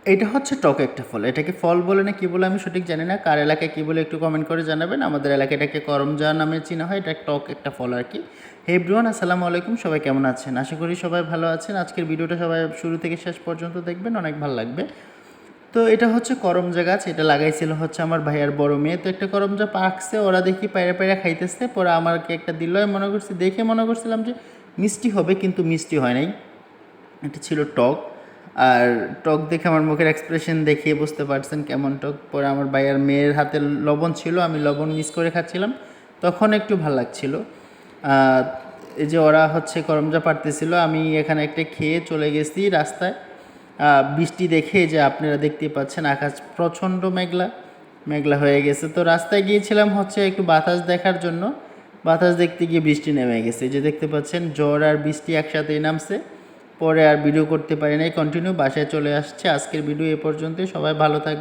এটা হচ্ছে টক একটা ফল। এটাকে ফল বলে না কি বলে আমি সঠিক জানি না। কার এলাকায় কী বলে একটু কমেন্ট করে জানাবেন। আমাদের এলাকায় এটাকে করমজা নামে চিনা হয়। এটা টক একটা ফল আর কি। হে এভরিওয়ান, আসসালামু আলাইকুম। সবাই কেমন আছেন? আশা করি সবাই ভালো আছেন। আজকের ভিডিওটা সবাই শুরু থেকে শেষ পর্যন্ত দেখবেন, অনেক ভালো লাগবে। তো এটা হচ্ছে করমজা গাছ। এটা লাগাইছিল হচ্ছে আমার ভাইয়ার বড় মেয়ে। তো একটা করমজা পাকছে, ওরা দেখি পায়রা পায়রা খাইতেছে। পরে আমাকে একটা দিল, আমি মনে করছি, দেখে মনে করছিলাম যে মিষ্টি হবে, কিন্তু মিষ্টি হয় নাই। এটা ছিল টক। আর টক দেখে আমার মুখের এক্সপ্রেশন দেখিয়ে বুঝতে পারছেন কেমন টক। পরে আমার ভাইয়ার মেয়ের হাতে লবণ ছিল, আমি লবণ মিস করে খাচ্ছিলাম, তখন একটু ভালো লাগছিল। এই যে ওরা হচ্ছে করমজা পাড়তেছিল, আমি এখানে একটা খেয়ে চলে গেছি রাস্তায়। বৃষ্টি দেখে যে আপনারা দেখতেই পাচ্ছেন আকাশ প্রচণ্ড মেঘলা মেঘলা হয়ে গেছে। তো রাস্তায় গিয়েছিলাম হচ্ছে একটু বাতাস দেখার জন্য। বাতাস দেখতে গিয়ে বৃষ্টি নেমে গেছে, এই যে দেখতে পাচ্ছেন ঝড় আর বৃষ্টি একসাথেই নামছে। পরে আর ভিডিও করতে পারি নাই, কন্টিনিউ বাসায় চলে আসছে। আজকের ভিডিও এ পর্যন্তই। সবাই ভালো থাকবে।